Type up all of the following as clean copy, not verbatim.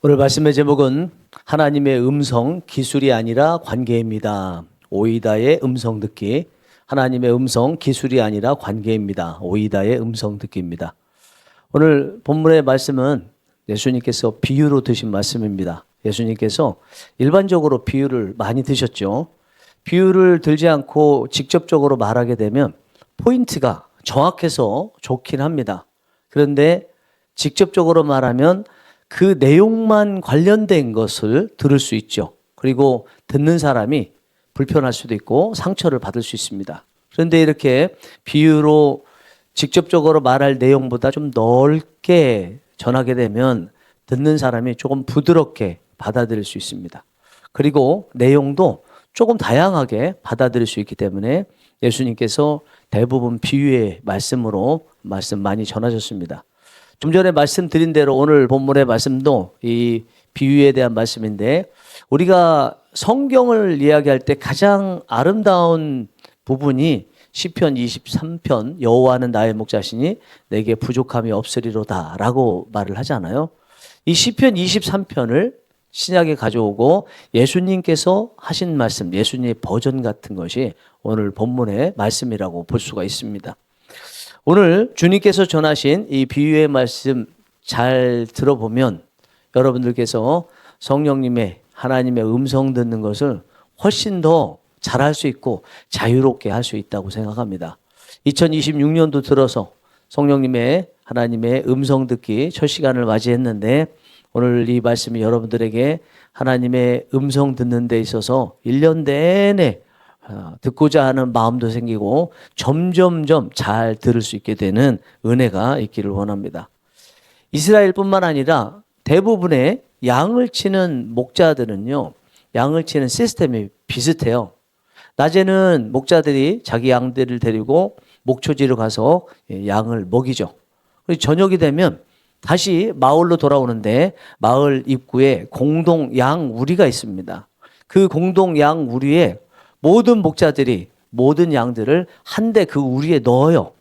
오늘 말씀의 제목은 하나님의 음성, 기술이 아니라 관계입니다. 오이다의 음성 듣기. 하나님의 음성, 기술이 아니라 관계입니다. 오이다의 음성 듣기입니다. 오늘 본문의 말씀은 예수님께서 비유로 드신 말씀입니다. 예수님께서 일반적으로 비유를 많이 드셨죠. 비유를 들지 않고 직접적으로 말하게 되면 포인트가 정확해서 좋긴 합니다. 그런데 직접적으로 말하면 그 내용만 관련된 것을 들을 수 있죠. 그리고 듣는 사람이 불편할 수도 있고 상처를 받을 수 있습니다. 그런데 이렇게 비유로 직접적으로 말할 내용보다 좀 넓게 전하게 되면 듣는 사람이 조금 부드럽게 받아들일 수 있습니다. 그리고 내용도 조금 다양하게 받아들일 수 있기 때문에 예수님께서 대부분 비유의 말씀으로 말씀 많이 전하셨습니다. 좀 전에 말씀드린 대로 오늘 본문의 말씀도 이 비유에 대한 말씀인데, 우리가 성경을 이야기할 때 가장 아름다운 부분이 시편 23편 여호와는 나의 목자시니 내게 부족함이 없으리로다 라고 말을 하잖아요. 이 시편 23편을 신약에 가져오고 예수님께서 하신 말씀, 예수님의 버전 같은 것이 오늘 본문의 말씀이라고 볼 수가 있습니다. 오늘 주님께서 전하신 이 비유의 말씀 잘 들어보면 여러분들께서 성령님의 하나님의 음성 듣는 것을 훨씬 더 잘할 수 있고 자유롭게 할 수 있다고 생각합니다. 2026년도 들어서 성령님의 하나님의 음성 듣기 첫 시간을 맞이했는데, 오늘 이 말씀이 여러분들에게 하나님의 음성 듣는 데 있어서 1년 내내 듣고자 하는 마음도 생기고 점점점 잘 들을 수 있게 되는 은혜가 있기를 원합니다. 이스라엘뿐만 아니라 대부분의 양을 치는 목자들은요, 양을 치는 시스템이 비슷해요. 낮에는 목자들이 자기 양들을 데리고 목초지로 가서 양을 먹이죠. 그리고 저녁이 되면 다시 마을로 돌아오는데 마을 입구에 공동 양우리가 있습니다. 그 공동 양우리에 모든 목자들이 모든 양들을 한데 그 우리에 넣어요.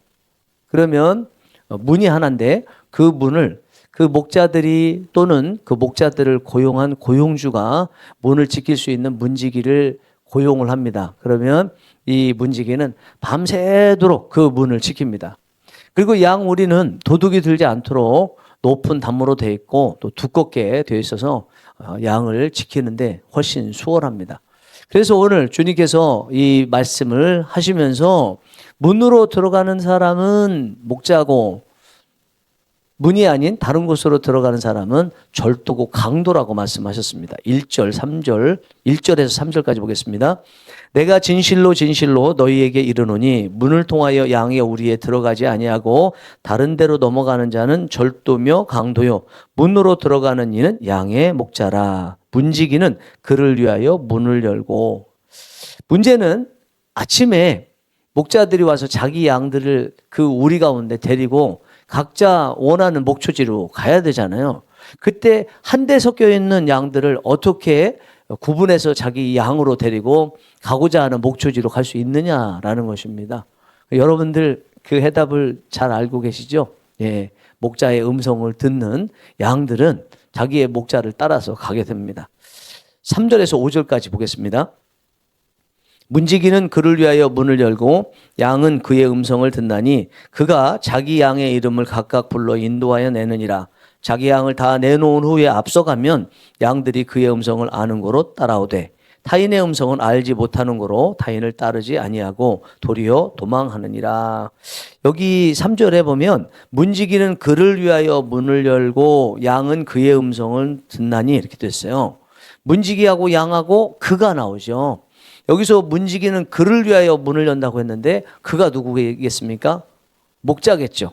그러면 문이 하나인데 그 문을 그 목자들이 또는 그 목자들을 고용한 고용주가 문을 지킬 수 있는 문지기를 고용을 합니다. 그러면 이 문지기는 밤새도록 그 문을 지킵니다. 그리고 양우리는 도둑이 들지 않도록 높은 담으로 되어 있고 또 두껍게 되어 있어서 양을 지키는데 훨씬 수월합니다. 그래서 오늘 주님께서 이 말씀을 하시면서 문으로 들어가는 사람은 목자고 문이 아닌 다른 곳으로 들어가는 사람은 절도고 강도라고 말씀하셨습니다. 1절, 3절, 1절에서 3절까지 보겠습니다. 내가 진실로 진실로 너희에게 이르노니 문을 통하여 양의 우리에 들어가지 아니하고 다른 데로 넘어가는 자는 절도며 강도요 문으로 들어가는 이는 양의 목자라. 문지기는 그를 위하여 문을 열고. 문제는 아침에 목자들이 와서 자기 양들을 그 우리 가운데 데리고 각자 원하는 목초지로 가야 되잖아요. 그때 한데 섞여 있는 양들을 어떻게 구분해서 자기 양으로 데리고 가고자 하는 목초지로 갈 수 있느냐라는 것입니다. 여러분들 그 해답을 잘 알고 계시죠? 예, 목자의 음성을 듣는 양들은 자기의 목자를 따라서 가게 됩니다. 3절에서 5절까지 보겠습니다. 문지기는 그를 위하여 문을 열고 양은 그의 음성을 듣나니 그가 자기 양의 이름을 각각 불러 인도하여 내느니라. 자기 양을 다 내놓은 후에 앞서가면 양들이 그의 음성을 아는 고로 따라오되 타인의 음성은 알지 못하는 고로 타인을 따르지 아니하고 도리어 도망하느니라. 여기 3절에 보면 문지기는 그를 위하여 문을 열고 양은 그의 음성을 듣나니 이렇게 됐어요. 문지기하고 양하고 그가 나오죠. 여기서 문지기는 그를 위하여 문을 연다고 했는데 그가 누구겠습니까? 목자겠죠.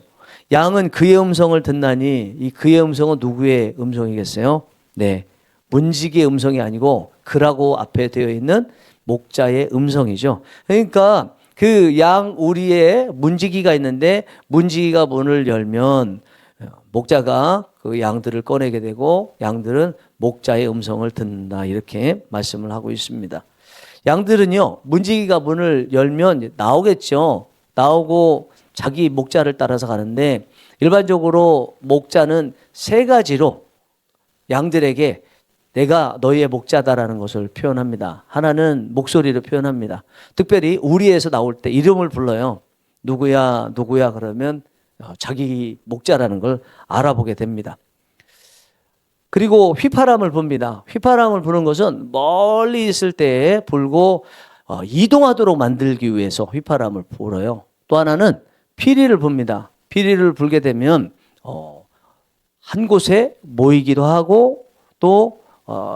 양은 그의 음성을 듣나니 이 그의 음성은 누구의 음성이겠어요? 네, 문지기의 음성이 아니고 그라고 앞에 되어 있는 목자의 음성이죠. 그러니까 그 양 우리에 문지기가 있는데 문지기가 문을 열면 목자가 그 양들을 꺼내게 되고 양들은 목자의 음성을 듣는다, 이렇게 말씀을 하고 있습니다. 양들은요, 문지기가 문을 열면 나오겠죠. 나오고 자기 목자를 따라서 가는데 일반적으로 목자는 세 가지로 양들에게 내가 너희의 목자다라는 것을 표현합니다. 하나는 목소리로 표현합니다. 특별히 우리에서 나올 때 이름을 불러요. 누구야 누구야 그러면 자기 목자라는 걸 알아보게 됩니다. 그리고 휘파람을 붑니다. 휘파람을 부는 것은 멀리 있을 때에 불고 이동하도록 만들기 위해서 휘파람을 불어요. 또 하나는 피리를 붑니다. 피리를 불게 되면 한 곳에 모이기도 하고 또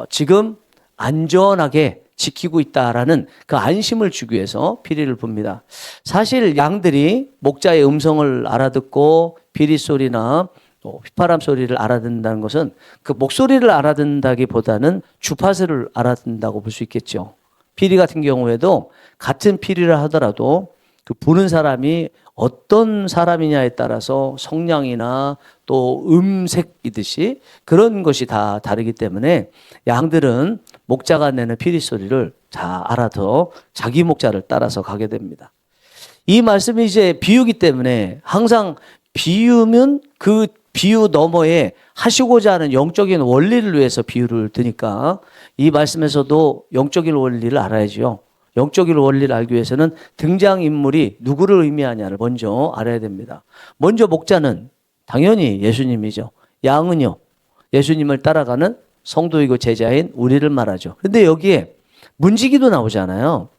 지금 안전하게 지키고 있다라는 그 안심을 주기 위해서 피리를 붑니다. 사실 양들이 목자의 음성을 알아듣고 피리 소리나 또 휘파람 소리를 알아듣는다는 것은 그 목소리를 알아듣는다기보다는 주파수를 알아듣는다고 볼 수 있겠죠. 피리 같은 경우에도 같은 피리를 하더라도 그 부는 사람이 어떤 사람이냐에 따라서 성량이나 또 음색이듯이 그런 것이 다 다르기 때문에 양들은 목자가 내는 피리 소리를 다 알아서 자기 목자를 따라서 가게 됩니다. 이 말씀이 이제 비유기 때문에 항상 비유면 그 비유 너머에 하시고자 하는 영적인 원리를 위해서 비유를 드니까 이 말씀에서도 영적인 원리를 알아야죠. 영적인 원리를 알기 위해서는 등장인물이 누구를 의미하냐를 먼저 알아야 됩니다. 먼저 목자는 당연히 예수님이죠. 양은요, 예수님을 따라가는 성도이고 제자인 우리를 말하죠. 그런데 여기에 문지기도 나오잖아요.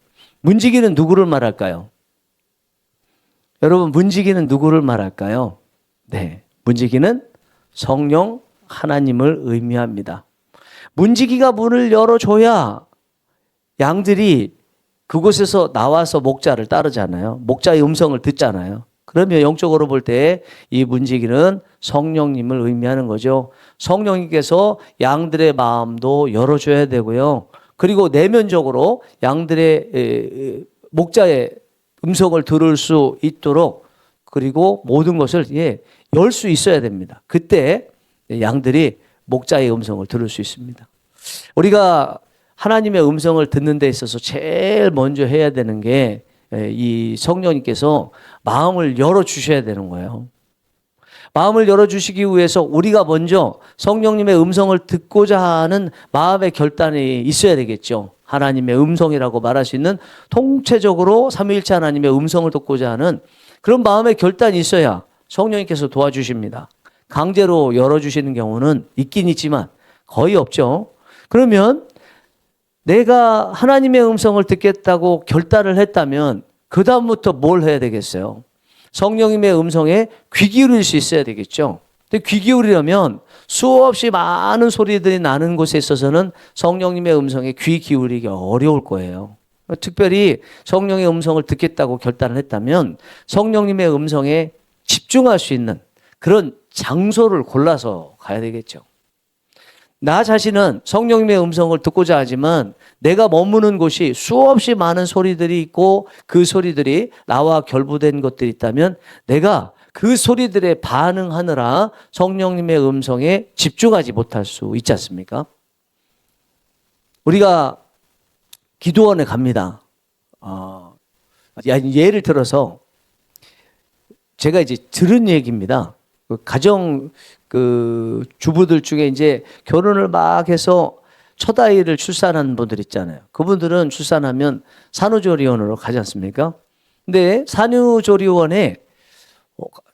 문지기는 누구를 말할까요? 여러분, 문지기는 누구를 말할까요? 네, 문지기는 성령 하나님을 의미합니다. 문지기가 문을 열어줘야 양들이 그곳에서 나와서 목자를 따르잖아요. 목자의 음성을 듣잖아요. 그러면 영적으로 볼 때 이 문지기는 성령님을 의미하는 거죠. 성령님께서 양들의 마음도 열어줘야 되고요. 그리고 내면적으로 양들의 목자의 음성을 들을 수 있도록 그리고 모든 것을 열 수 있어야 됩니다. 그때 양들이 목자의 음성을 들을 수 있습니다. 우리가 하나님의 음성을 듣는 데 있어서 제일 먼저 해야 되는 게 이 성령님께서 마음을 열어주셔야 되는 거예요. 마음을 열어주시기 위해서 우리가 먼저 성령님의 음성을 듣고자 하는 마음의 결단이 있어야 되겠죠. 하나님의 음성이라고 말할 수 있는 통체적으로 삼위일체 하나님의 음성을 듣고자 하는 그런 마음의 결단이 있어야 성령님께서 도와주십니다. 강제로 열어주시는 경우는 있긴 있지만 거의 없죠. 그러면 내가 하나님의 음성을 듣겠다고 결단을 했다면 그 다음부터 뭘 해야 되겠어요? 성령님의 음성에 귀 기울일 수 있어야 되겠죠. 근데 귀 기울이려면 수없이 많은 소리들이 나는 곳에 있어서는 성령님의 음성에 귀 기울이기 어려울 거예요. 특별히 성령의 음성을 듣겠다고 결단을 했다면 성령님의 음성에 집중할 수 있는 그런 장소를 골라서 가야 되겠죠. 나 자신은 성령님의 음성을 듣고자 하지만 내가 머무는 곳이 수없이 많은 소리들이 있고 그 소리들이 나와 결부된 것들이 있다면 내가 그 소리들에 반응하느라 성령님의 음성에 집중하지 못할 수 있지 않습니까? 우리가 기도원에 갑니다. 예를 들어서 제가 이제 들은 얘기입니다. 가정 주부들 중에 이제 결혼을 막 해서 첫 아이를 출산한 분들 있잖아요. 그분들은 출산하면 산후조리원으로 가지 않습니까? 근데 산후조리원에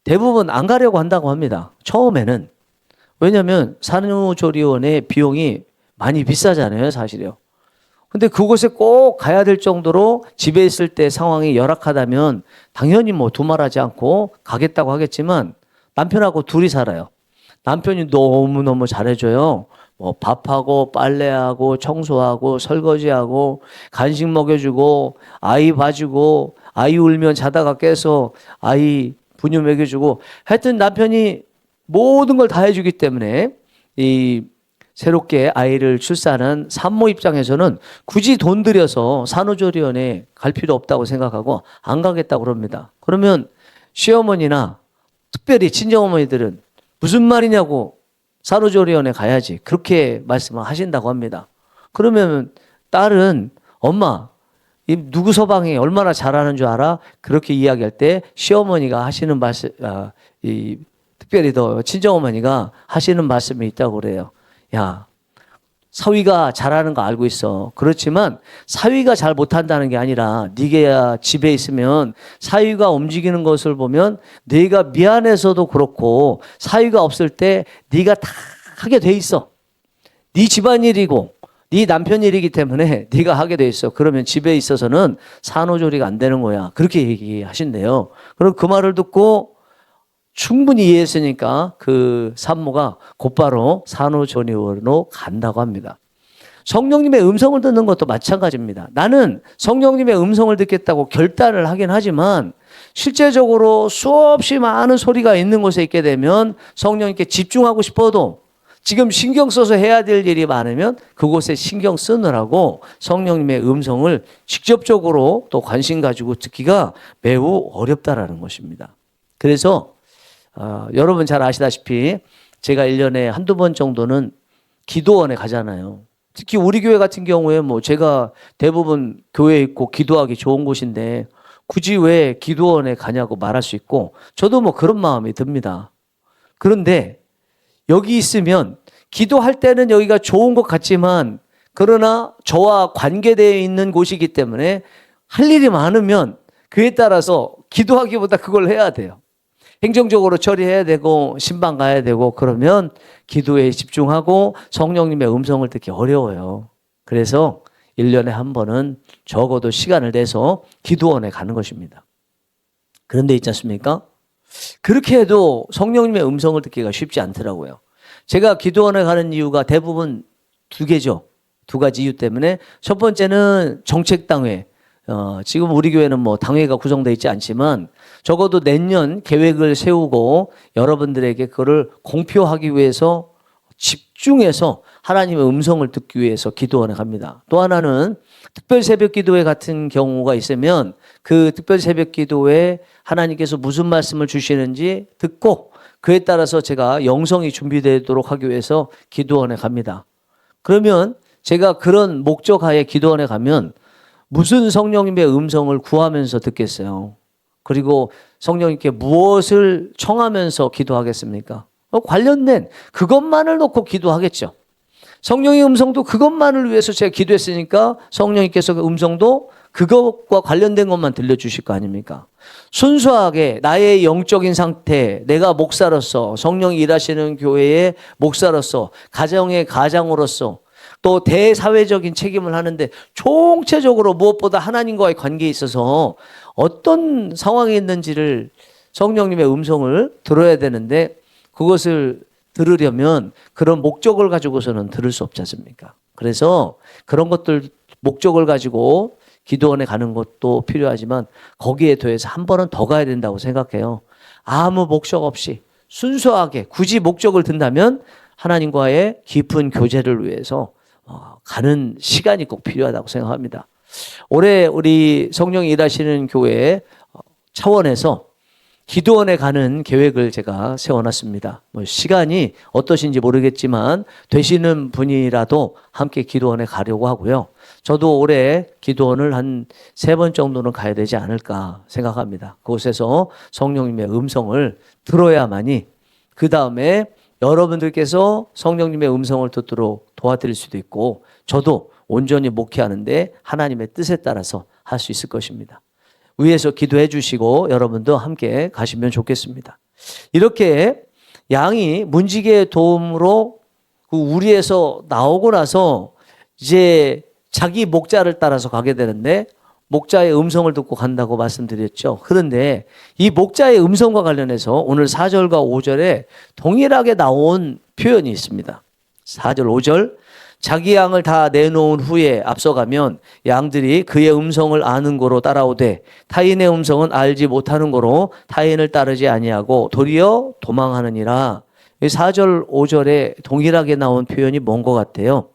대부분 안 가려고 한다고 합니다. 처음에는. 왜냐하면 산후조리원의 비용이 많이 비싸잖아요, 사실요. 근데 그곳에 꼭 가야 될 정도로 집에 있을 때 상황이 열악하다면 당연히 두말하지 않고 가겠다고 하겠지만 남편하고 둘이 살아요. 남편이 너무너무 잘해줘요. 밥하고 빨래하고 청소하고 설거지하고 간식 먹여주고 아이 봐주고 아이 울면 자다가 깨서 아이 분유 먹여주고 하여튼 남편이 모든 걸 다 해주기 때문에 이 새롭게 아이를 출산한 산모 입장에서는 굳이 돈 들여서 산후조리원에 갈 필요 없다고 생각하고 안 가겠다고 그럽니다. 그러면 시어머니나 특별히 친정어머니들은 무슨 말이냐고 산후조리원에 가야지 그렇게 말씀을 하신다고 합니다. 그러면 딸은 엄마 이 누구 서방이 얼마나 잘하는 줄 알아? 그렇게 이야기할 때 시어머니가 하시는 말씀 특별히 더 친정어머니가 하시는 말씀이 있다고 그래요. 야, 사위가 잘하는 거 알고 있어. 그렇지만 사위가 잘 못한다는 게 아니라 네가 집에 있으면 사위가 움직이는 것을 보면 네가 미안해서도 그렇고 사위가 없을 때 네가 다 하게 돼 있어. 네 집안일이고 네 남편 일이기 때문에 네가 하게 돼 있어. 그러면 집에 있어서는 산후조리가 안 되는 거야. 그렇게 얘기하신대요. 그럼 그 말을 듣고 충분히 이해했으니까 그 산모가 곧바로 산후조리원으로 간다고 합니다. 성령님의 음성을 듣는 것도 마찬가지입니다. 나는 성령님의 음성을 듣겠다고 결단을 하긴 하지만 실제적으로 수없이 많은 소리가 있는 곳에 있게 되면 성령님께 집중하고 싶어도 지금 신경 써서 해야 될 일이 많으면 그곳에 신경 쓰느라고 성령님의 음성을 직접적으로 또 관심 가지고 듣기가 매우 어렵다라는 것입니다. 그래서 여러분 잘 아시다시피 제가 1년에 한두 번 정도는 기도원에 가잖아요. 특히 우리 교회 같은 경우에 뭐 제가 대부분 교회에 있고 기도하기 좋은 곳인데 굳이 왜 기도원에 가냐고 말할 수 있고 저도 뭐 그런 마음이 듭니다. 그런데 여기 있으면 기도할 때는 여기가 좋은 것 같지만 그러나 저와 관계되어 있는 곳이기 때문에 할 일이 많으면 그에 따라서 기도하기보다 그걸 해야 돼요. 행정적으로 처리해야 되고 신방 가야 되고 그러면 기도에 집중하고 성령님의 음성을 듣기 어려워요. 그래서 1년에 한 번은 적어도 시간을 내서 기도원에 가는 것입니다. 그런데 있지 않습니까? 그렇게 해도 성령님의 음성을 듣기가 쉽지 않더라고요. 제가 기도원에 가는 이유가 대부분 두 개죠. 두 가지 이유 때문에 첫 번째는 정책당회. 지금 우리 교회는 뭐 당회가 구성되어 있지 않지만 적어도 내년 계획을 세우고 여러분들에게 그거를 공표하기 위해서 집중해서 하나님의 음성을 듣기 위해서 기도원에 갑니다. 또 하나는 특별 새벽 기도회 같은 경우가 있으면 그 특별 새벽 기도회에 하나님께서 무슨 말씀을 주시는지 듣고 그에 따라서 제가 영성이 준비되도록 하기 위해서 기도원에 갑니다. 그러면 제가 그런 목적하에 기도원에 가면 무슨 성령님의 음성을 구하면서 듣겠어요? 그리고 성령님께 무엇을 청하면서 기도하겠습니까? 관련된 그것만을 놓고 기도하겠죠. 성령의 음성도 그것만을 위해서 제가 기도했으니까 성령님께서 그 음성도 그것과 관련된 것만 들려주실 거 아닙니까? 순수하게 나의 영적인 상태, 내가 목사로서 성령이 일하시는 교회의 목사로서 가정의 가장으로서 또 대사회적인 책임을 하는데 총체적으로 무엇보다 하나님과의 관계에 있어서 어떤 상황에 있는지를 성령님의 음성을 들어야 되는데 그것을 들으려면 그런 목적을 가지고서는 들을 수 없지 않습니까? 그래서 그런 것들 목적을 가지고 기도원에 가는 것도 필요하지만 거기에 더해서 한 번은 더 가야 된다고 생각해요. 아무 목적 없이 순수하게 굳이 목적을 든다면 하나님과의 깊은 교제를 위해서 가는 시간이 꼭 필요하다고 생각합니다. 올해 우리 성령이 일하시는 교회 차원에서 기도원에 가는 계획을 제가 세워놨습니다. 뭐 시간이 어떠신지 모르겠지만 되시는 분이라도 함께 기도원에 가려고 하고요. 저도 올해 기도원을 한 3번 정도는 가야 되지 않을까 생각합니다. 그곳에서 성령님의 음성을 들어야만이 그 다음에 여러분들께서 성령님의 음성을 듣도록 도와드릴 수도 있고 저도 온전히 목회하는데 하나님의 뜻에 따라서 할 수 있을 것입니다. 위에서 기도해 주시고 여러분도 함께 가시면 좋겠습니다. 이렇게 양이 문지기의 도움으로 그 우리에서 나오고 나서 이제 자기 목자를 따라서 가게 되는데 목자의 음성을 듣고 간다고 말씀드렸죠. 그런데 이 목자의 음성과 관련해서 오늘 4절과 5절에 동일하게 나온 표현이 있습니다. 4절, 5절. 자기 양을 다 내놓은 후에 앞서가면 양들이 그의 음성을 아는 거로 따라오되 타인의 음성은 알지 못하는 거로 타인을 따르지 아니하고 도리어 도망하느니라. 4절, 5절에 동일하게 나온 표현이 뭔 것 같아요?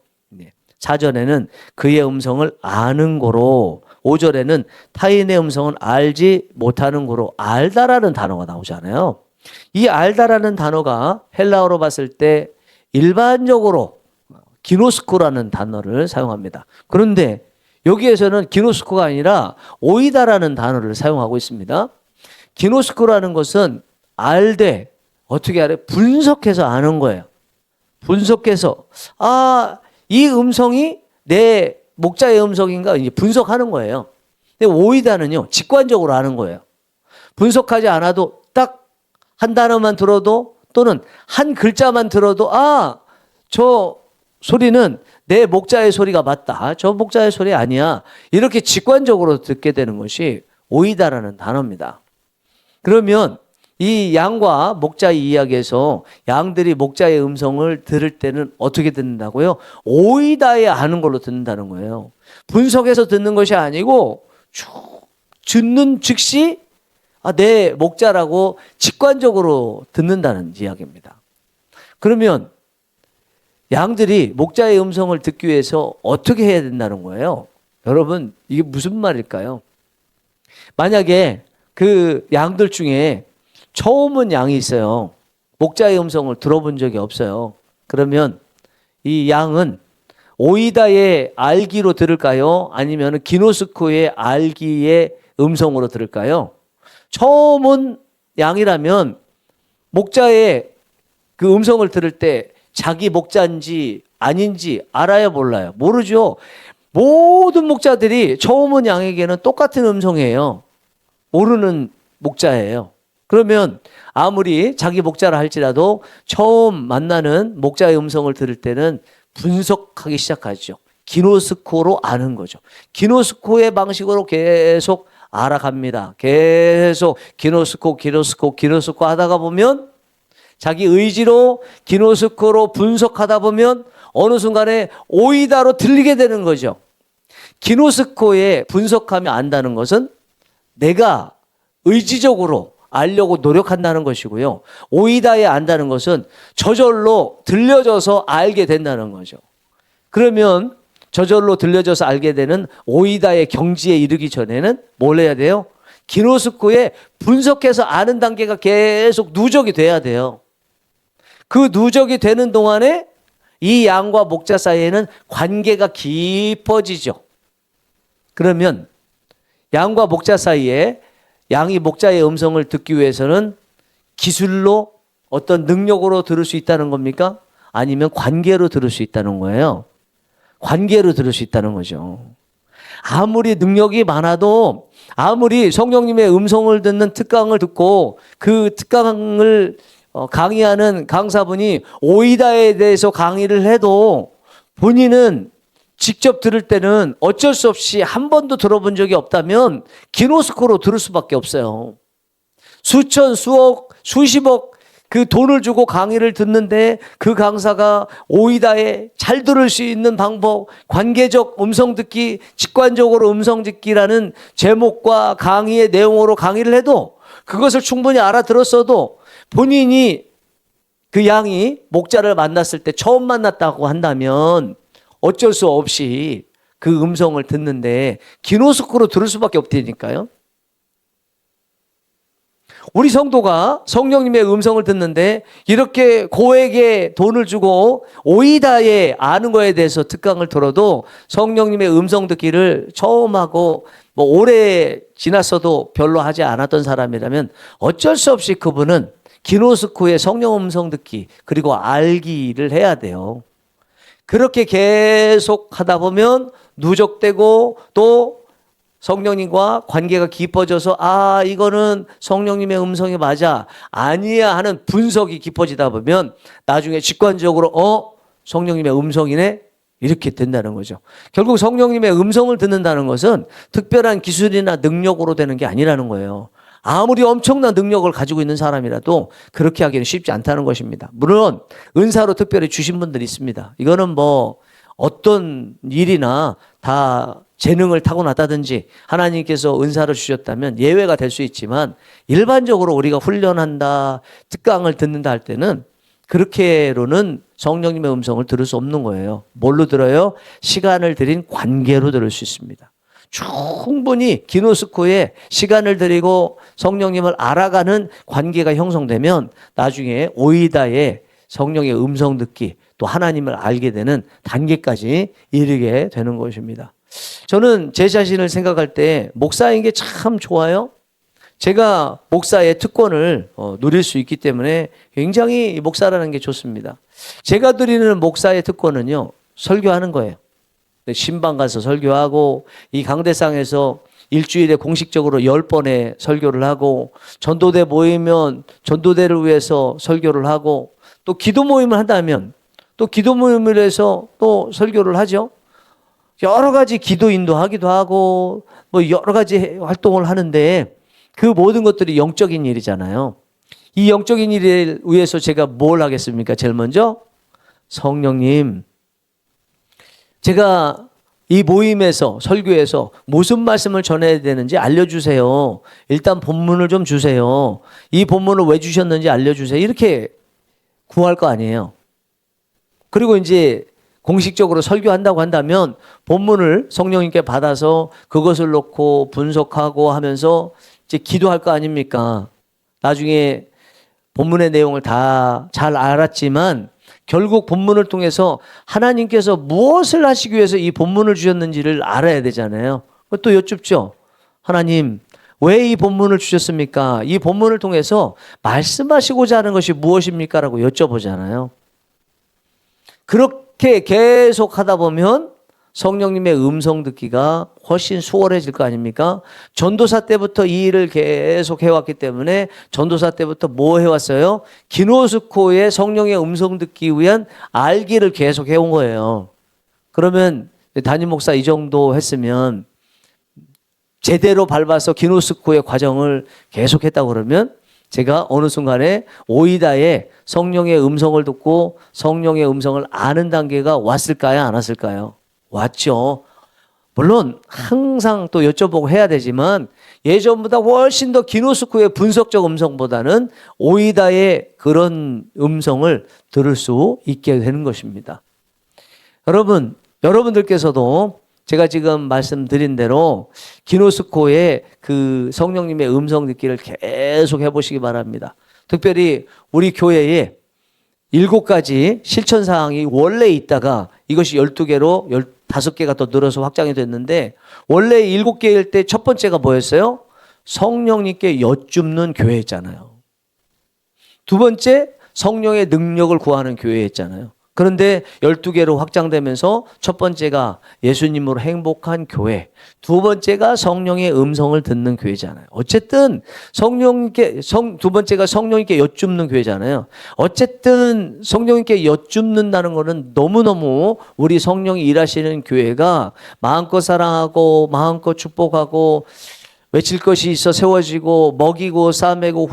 4절에는 그의 음성을 아는 거로 5절에는 타인의 음성은 알지 못하는 거로 알다라는 단어가 나오잖아요. 이 알다라는 단어가 헬라어로 봤을 때 일반적으로 기노스코라는 단어를 사용합니다. 그런데 여기에서는 기노스코가 아니라 오이다라는 단어를 사용하고 있습니다. 기노스코라는 것은 알되 어떻게 알아요? 분석해서 아는 거예요. 분석해서 이 음성이 내 목자의 음성인가 이제 분석하는 거예요. 근데 오이다는요, 직관적으로 하는 거예요. 분석하지 않아도 딱 한 단어만 들어도 또는 한 글자만 들어도 저 소리는 내 목자의 소리가 맞다. 저 목자의 소리 아니야. 이렇게 직관적으로 듣게 되는 것이 오이다라는 단어입니다. 그러면 이 양과 목자 이야기에서 양들이 목자의 음성을 들을 때는 어떻게 듣는다고요? 오이다에 아는 걸로 듣는다는 거예요. 분석해서 듣는 것이 아니고 듣는 즉시 내 목자라고 직관적으로 듣는다는 이야기입니다. 그러면 양들이 목자의 음성을 듣기 위해서 어떻게 해야 된다는 거예요? 여러분, 이게 무슨 말일까요? 만약에 그 양들 중에 처음 온 양이 있어요. 목자의 음성을 들어본 적이 없어요. 그러면 이 양은 오이다의 알기로 들을까요? 아니면 기노스코의 알기의 음성으로 들을까요? 처음 온 양이라면 목자의 그 음성을 들을 때 자기 목자인지 아닌지 알아야 몰라요? 모르죠. 모든 목자들이 처음 온 양에게는 똑같은 음성이에요. 모르는 목자예요. 그러면 아무리 자기 목자라 할지라도 처음 만나는 목자의 음성을 들을 때는 분석하기 시작하죠. 기노스코로 아는 거죠. 기노스코의 방식으로 계속 알아갑니다. 계속 기노스코 하다가 보면 자기 의지로 기노스코로 분석하다 보면 어느 순간에 오이다로 들리게 되는 거죠. 기노스코에 분석하며 안다는 것은 내가 의지적으로 알려고 노력한다는 것이고요. 오이다에 안다는 것은 저절로 들려져서 알게 된다는 거죠. 그러면 저절로 들려져서 알게 되는 오이다의 경지에 이르기 전에는 뭘 해야 돼요? 기노스코에 분석해서 아는 단계가 계속 누적이 돼야 돼요. 그 누적이 되는 동안에 이 양과 목자 사이에는 관계가 깊어지죠. 그러면 양과 목자 사이에 양이 목자의 음성을 듣기 위해서는 기술로 어떤 능력으로 들을 수 있다는 겁니까? 아니면 관계로 들을 수 있다는 거예요. 관계로 들을 수 있다는 거죠. 아무리 능력이 많아도 아무리 성령님의 음성을 듣는 특강을 듣고 그 특강을 강의하는 강사분이 오이다에 대해서 강의를 해도 본인은 직접 들을 때는 어쩔 수 없이 한 번도 들어본 적이 없다면 기노스코로 들을 수밖에 없어요. 수천, 수억, 수십억 그 돈을 주고 강의를 듣는데 그 강사가 오이다에 잘 들을 수 있는 방법, 관계적 음성 듣기, 직관적으로 음성 듣기라는 제목과 강의의 내용으로 강의를 해도 그것을 충분히 알아들었어도 본인이 그 양이 목자를 만났을 때 처음 만났다고 한다면 어쩔 수 없이 그 음성을 듣는데 기노스코로 들을 수밖에 없다니까요. 우리 성도가 성령님의 음성을 듣는데 이렇게 고액의 돈을 주고 오이다에 아는 거에 대해서 특강을 들어도 성령님의 음성 듣기를 처음 하고 오래 지났어도 별로 하지 않았던 사람이라면 어쩔 수 없이 그분은 기노스코의 성령 음성 듣기 그리고 알기를 해야 돼요. 그렇게 계속 하다 보면 누적되고 또 성령님과 관계가 깊어져서 이거는 성령님의 음성이 맞아 아니야 하는 분석이 깊어지다 보면 나중에 직관적으로 성령님의 음성이네 이렇게 된다는 거죠. 결국 성령님의 음성을 듣는다는 것은 특별한 기술이나 능력으로 되는 게 아니라는 거예요. 아무리 엄청난 능력을 가지고 있는 사람이라도 그렇게 하기는 쉽지 않다는 것입니다. 물론 은사로 특별히 주신 분들이 있습니다. 이거는 어떤 일이나 다 재능을 타고났다든지 하나님께서 은사를 주셨다면 예외가 될 수 있지만 일반적으로 우리가 훈련한다, 특강을 듣는다 할 때는 그렇게로는 성령님의 음성을 들을 수 없는 거예요. 뭘로 들어요? 시간을 들인 관계로 들을 수 있습니다. 충분히 기노스코에 시간을 들이고 성령님을 알아가는 관계가 형성되면 나중에 오이다의 성령의 음성 듣기 또 하나님을 알게 되는 단계까지 이르게 되는 것입니다. 저는 제 자신을 생각할 때 목사인 게 참 좋아요. 제가 목사의 특권을 누릴 수 있기 때문에 굉장히 목사라는 게 좋습니다. 제가 드리는 목사의 특권은요, 설교하는 거예요. 신방 가서 설교하고, 이 강대상에서 일주일에 공식적으로 10번의 설교를 하고, 전도대 모이면 전도대를 위해서 설교를 하고, 또 기도 모임을 한다면 또 기도 모임을 해서 또 설교를 하죠. 여러 가지 기도 인도하기도 하고, 뭐 여러 가지 활동을 하는데, 그 모든 것들이 영적인 일이잖아요. 이 영적인 일을 위해서 제가 뭘 하겠습니까? 제일 먼저 성령님, 제가 이 모임에서 설교에서 무슨 말씀을 전해야 되는지 알려주세요. 일단 본문을 좀 주세요. 이 본문을 왜 주셨는지 알려주세요. 이렇게 구할 거 아니에요. 그리고 이제 공식적으로 설교한다고 한다면 본문을 성령님께 받아서 그것을 놓고 분석하고 하면서 이제 기도할 거 아닙니까? 나중에 본문의 내용을 다 잘 알았지만 결국 본문을 통해서 하나님께서 무엇을 하시기 위해서 이 본문을 주셨는지를 알아야 되잖아요. 또 여쭙죠. 하나님, 왜 이 본문을 주셨습니까? 이 본문을 통해서 말씀하시고자 하는 것이 무엇입니까? 라고 여쭤보잖아요. 그렇게 계속 하다 보면 성령님의 음성 듣기가 훨씬 수월해질 거 아닙니까? 전도사 때부터 이 일을 계속 해왔기 때문에 전도사 때부터 뭐 해왔어요? 기노스코의 성령의 음성 듣기 위한 알기를 계속 해온 거예요. 그러면 담임 목사 이 정도 했으면 제대로 밟아서 기노스코의 과정을 계속했다고 그러면 제가 어느 순간에 오이다의 성령의 음성을 듣고 성령의 음성을 아는 단계가 왔을까요? 안 왔을까요? 왔죠. 물론 항상 또 여쭤보고 해야 되지만 예전보다 훨씬 더 기노스코의 분석적 음성보다는 오이다의 그런 음성을 들을 수 있게 되는 것입니다. 여러분들께서도 제가 지금 말씀드린 대로 기노스코의 그 성령님의 음성 듣기를 계속 해보시기 바랍니다. 특별히 우리 교회에 7가지 실천사항이 원래 있다가 이것이 12개로 15개가 더 늘어서 확장이 됐는데 원래 7개일 때 첫 번째가 뭐였어요? 성령님께 여쭙는 교회였잖아요. 두 번째, 성령의 능력을 구하는 교회였잖아요. 그런데 12개로 확장되면서 첫 번째가 예수님으로 행복한 교회, 두 번째가 성령의 음성을 듣는 교회잖아요. 어쨌든 두 번째가 성령님께 여쭙는 교회잖아요. 어쨌든 성령님께 여쭙는다는 것은 너무너무 우리 성령이 일하시는 교회가 마음껏 사랑하고 마음껏 축복하고 외칠 것이 있어 세워지고 먹이고 싸매고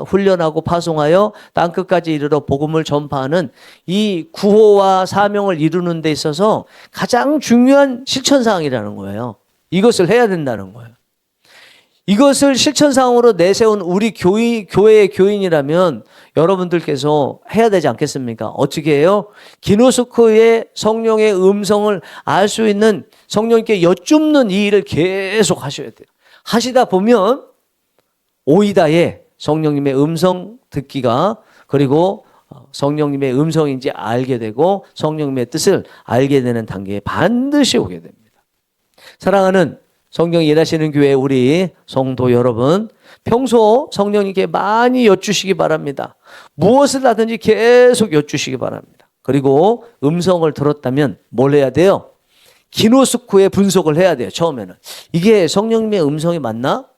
훈련하고 파송하여 땅끝까지 이르러 복음을 전파하는 이 구호와 사명을 이루는 데 있어서 가장 중요한 실천사항이라는 거예요. 이것을 해야 된다는 거예요. 이것을 실천사항으로 내세운 우리 교회의 교인이라면 여러분들께서 해야 되지 않겠습니까? 어떻게 해요? 기노스코의 성령의 음성을 알 수 있는 성령님께 여쭙는 이 일을 계속 하셔야 돼요. 하시다 보면 오이다의 성령님의 음성 듣기가 그리고 성령님의 음성인지 알게 되고 성령님의 뜻을 알게 되는 단계에 반드시 오게 됩니다. 사랑하는 성령이 일하시는 교회 우리 성도 여러분, 평소 성령님께 많이 여쭈시기 바랍니다. 무엇을 하든지 계속 여쭈시기 바랍니다. 그리고 음성을 들었다면 뭘 해야 돼요? 기노스코의 분석을 해야 돼요. 처음에는 이게 성령님의 음성이 맞나?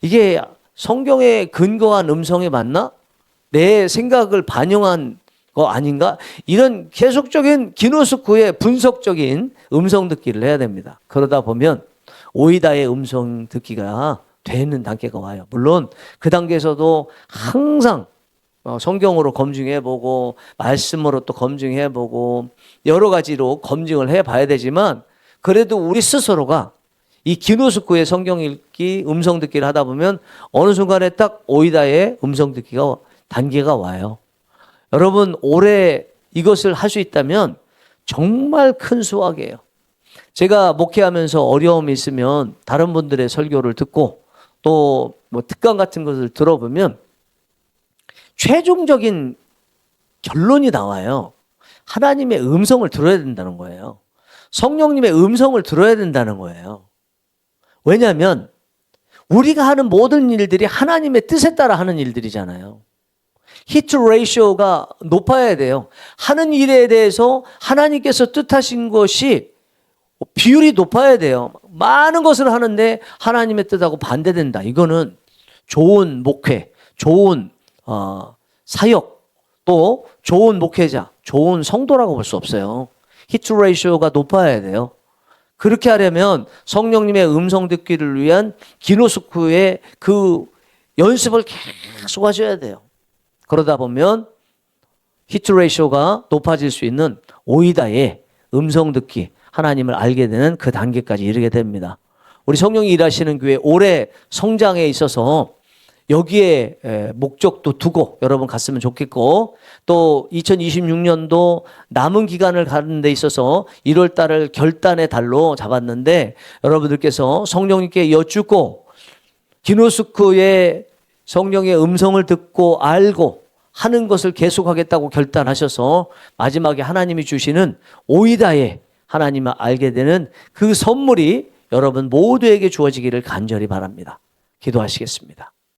이게 성경에 근거한 음성이 맞나? 내 생각을 반영한 거 아닌가? 이런 계속적인 기노스코의 분석적인 음성 듣기를 해야 됩니다. 그러다 보면 오이다의 음성 듣기가 되는 단계가 와요. 물론 그 단계에서도 항상 성경으로 검증해보고 말씀으로 또 검증해보고 여러 가지로 검증을 해봐야 되지만 그래도 우리 스스로가 이 기노스코의 성경 읽기, 음성 듣기를 하다 보면 어느 순간에 딱 오이다의 음성 듣기가 단계가 와요. 여러분 올해 이것을 할 수 있다면 정말 큰 수확이에요. 제가 목회하면서 어려움이 있으면 다른 분들의 설교를 듣고 또 뭐 특강 같은 것을 들어보면 최종적인 결론이 나와요. 하나님의 음성을 들어야 된다는 거예요. 성령님의 음성을 들어야 된다는 거예요. 왜냐하면 우리가 하는 모든 일들이 하나님의 뜻에 따라 하는 일들이잖아요. 히트 레이쇼가 높아야 돼요. 하는 일에 대해서 하나님께서 뜻하신 것이 비율이 높아야 돼요. 많은 것을 하는데 하나님의 뜻하고 반대된다. 이거는 좋은 목회, 좋은 사역, 또 좋은 목회자, 좋은 성도라고 볼 수 없어요. 히트 레이쇼가 높아야 돼요. 그렇게 하려면 성령님의 음성 듣기를 위한 기노스쿠의 그 연습을 계속 하셔야 돼요. 그러다 보면 히트 레이쇼가 높아질 수 있는 오이다의 음성 듣기, 하나님을 알게 되는 그 단계까지 이르게 됩니다. 우리 성령이 일하시는 교회 올해 성장에 있어서 여기에 목적도 두고 여러분 갔으면 좋겠고, 또 2026년도 남은 기간을 가는 데 있어서 1월 달을 결단의 달로 잡았는데 여러분들께서 성령님께 여쭙고 기노스쿠의 성령의 음성을 듣고 알고 하는 것을 계속하겠다고 결단하셔서 마지막에 하나님이 주시는 오이다의 하나님을 알게 되는 그 선물이 여러분 모두에게 주어지기를 간절히 바랍니다. 기도하시겠습니다.